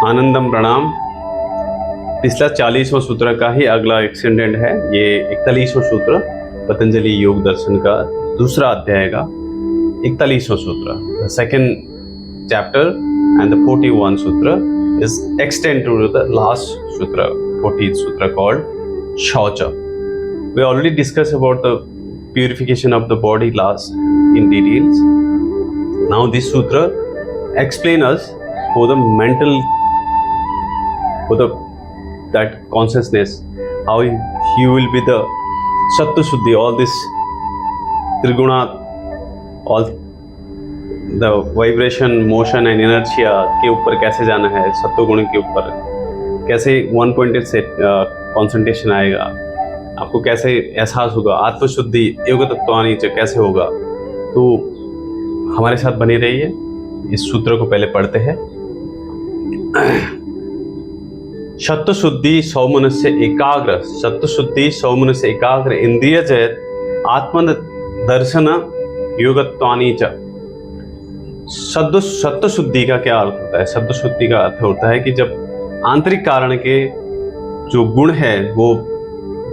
आनंदम प्रणाम। पिछला 40वां सूत्र का ही अगला एक्सटेंडेंट है। ये 41वां सूत्र पतंजलि योग दर्शन का दूसरा अध्याय का 41वां सूत्र, सेकेंड चैप्टर एंड द 41 सूत्र is extend to the last sutra, 40th sutra called Shaucha. We already discussed about the purification of the body last in details. Now this sutra explain us for the mental, for the that consciousness, how he will be the Sattva Shuddhi, all this Triguna, all the vibration, motion and inertia के ऊपर कैसे जाना है, सत्व गुण के ऊपर कैसे वन पॉइंटेड से कॉन्सेंट्रेशन आएगा, आपको कैसे एहसास होगा, आत्मशुद्धि योग तत्वानी कैसे होगा। तो हमारे साथ बने रहिए। इस सूत्र को पहले पढ़ते हैं। सत्व शुद्धि सौमनस्य एकाग्र, सत्व शुद्धि सौमनस्य एकाग्र इंद्रिय जयत आत्म दर्शन योगत्वानी च। सत्व शुद्धि का क्या अर्थ होता है? सत्व शुद्धि का अर्थ होता है कि जब आंतरिक कारण के जो गुण है वो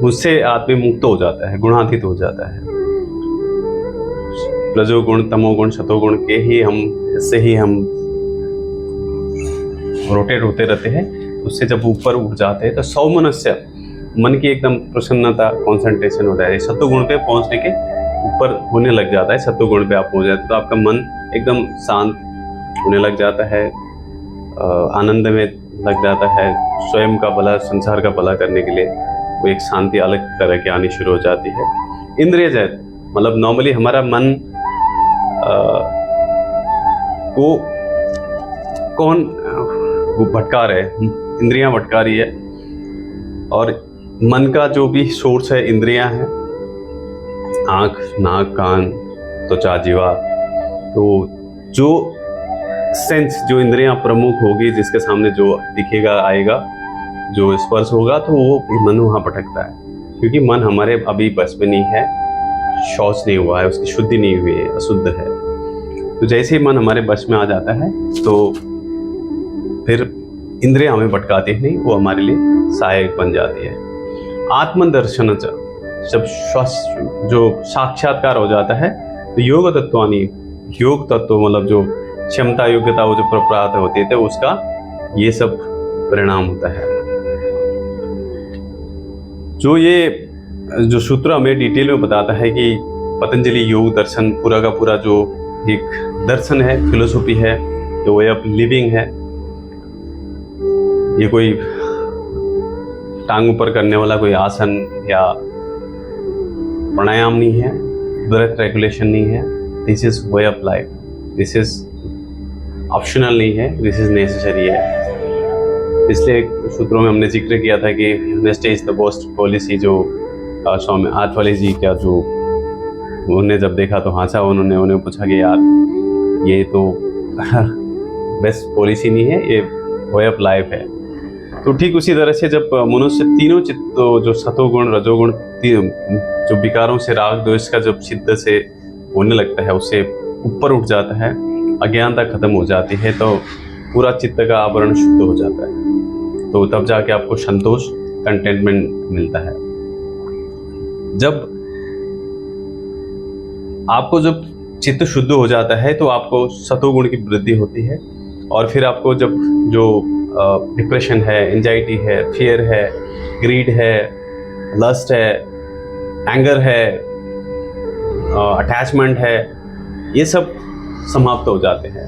उससे आदमी मुक्त हो जाता है, गुणातीत हो जाता है। रजोगुण, तमोगुण, सतोगुण के ही हम इससे ही हम रोटेट होते रहते हैं। उससे जब ऊपर उठ जाते हैं तो सौमनस्य, मन की एकदम प्रसन्नता, कॉन्सेंट्रेशन हो जाए। सत्वगुण पे पहुंचने के ऊपर होने लग जाता है। सत्वगुण पे आप पहुंच जाते हैं तो आपका मन एकदम शांत होने लग जाता है, आनंद में लग जाता है। स्वयं का भला, संसार का भला करने के लिए वो एक शांति अलग तरह की आनी शुरू हो जाती है। इंद्रिय जयत मतलब नॉर्मली हमारा मन को कौन वो भटका रहे, इंद्रियां भटका रही है, और मन का जो भी सोर्स है इंद्रियां हैं, आँख, नाक, कान, त्वचा, जीवा। तो जो सेंस, जो इंद्रियां प्रमुख होगी, जिसके सामने जो दिखेगा, आएगा, जो स्पर्श होगा, तो वो मन वहाँ भटकता है। क्योंकि मन हमारे अभी बस में नहीं है, शौच नहीं हुआ है, उसकी शुद्धि नहीं हुई है, अशुद्ध है। तो जैसे ही मन हमारे बस में आ जाता है तो फिर इंद्रियां हमें भटकाती नहीं, वो हमारे लिए सहायक बन जाती है। आत्मदर्शन जब जो साक्षात्कार हो जाता है तो योग तत्वानी, योग तत्व मतलब जो क्षमता, योग्यता, वो जो प्राप्त होती है तो उसका ये सब परिणाम होता है। जो सूत्र हमें डिटेल में बताता है कि पतंजलि योग दर्शन पूरा का पूरा जो एक दर्शन है, फिलोसॉफी है, जो वे ऑफ लिविंग है, ये कोई टांग ऊपर करने वाला कोई आसन या प्राणायाम नहीं है, ब्रेथ रेगुलेशन नहीं है। This is way of life, this is optional नहीं है, दिस इज नेसेसरी है। इसलिए सूत्रों में हमने जिक्र किया था कि honesty is the best policy. जो स्वामी आत्वाली जी का जो उन्होंने जब देखा तो हंसा, उन्होंने पूछा कि यार ये तो बेस्ट पॉलिसी नहीं है, ये वे ऑफ लाइफ है। तो ठीक उसी तरह से जब मनुष्य तीनों चित्त, जो सतोगुण, रजोगुण, जो विकारों से राग द्वेष का जब सिद्ध से होने लगता है, उससे ऊपर उठ जाता है, अज्ञानता खत्म हो जाती है, तो पूरा चित्त का आवरण शुद्ध हो जाता है। तो तब जाके आपको संतोष, कंटेंटमेंट मिलता है। जब चित्त शुद्ध हो जाता है तो आपको सतोगुण की वृद्धि होती है, और फिर आपको जब जो डिप्रेशन है, एंजाइटी है, फियर है, ग्रीड है, लस्ट है, एंगर है, अटैचमेंट है, ये सब समाप्त हो जाते हैं।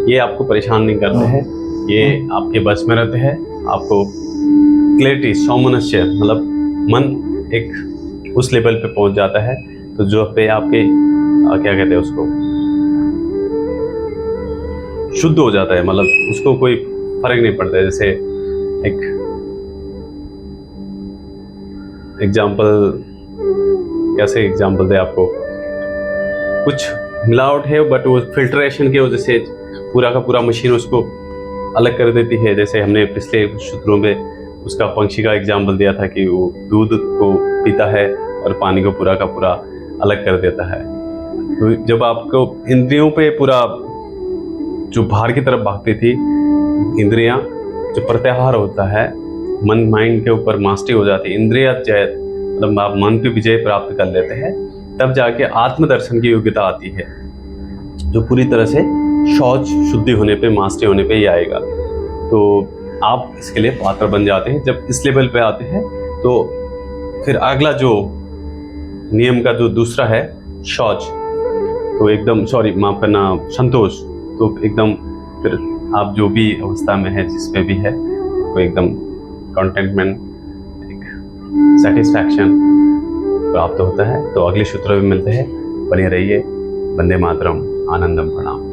ये आपको परेशान नहीं करते हैं, ये आपके बस में रहते हैं। आपको क्लैरिटी, सौमनस्य मतलब मन एक उस लेवल पे पहुंच जाता है तो जो पे आपके क्या कहते हैं उसको, शुद्ध हो जाता है, मतलब उसको कोई फर्क नहीं पड़ता है। जैसे एक एग्जाम्पल, कैसे एग्जाम्पल दे आपको, कुछ मिलावट है बट वो फिल्ट्रेशन की वजह से पूरा का पूरा मशीन उसको अलग कर देती है। जैसे हमने पिछले सूत्रों में उसका पंछी का एग्जाम्पल दिया था कि वो दूध को पीता है और पानी को पूरा का पूरा अलग कर देता है। तो जब आपको इंद्रियों पे पूरा जो बाहर की तरफ भागती थी इंद्रियां, जो प्रत्याहार होता है, मन माइंड के ऊपर मास्टरी हो जाती है, इंद्रिय जय, मतलब आप मन पे विजय प्राप्त कर लेते हैं, तब जाके आत्मदर्शन की योग्यता आती है, जो पूरी तरह से शौच शुद्धि होने पे, मास्टरी होने पे ही आएगा। तो आप इसके लिए पात्र बन जाते हैं। जब इस लेवल पे आते हैं तो फिर अगला जो नियम का जो दूसरा है शौच, तो एकदम माफ करना, संतोष, तो एकदम फिर आप जो भी अवस्था में है, जिस पे भी है, तो एकदम कंटेंटमेंट, एक सेटिस्फैक्शन प्राप्त होता है। तो अगले सूत्र में मिलते हैं, बने रहिए। वंदे मातरम, आनंदम, प्रणाम।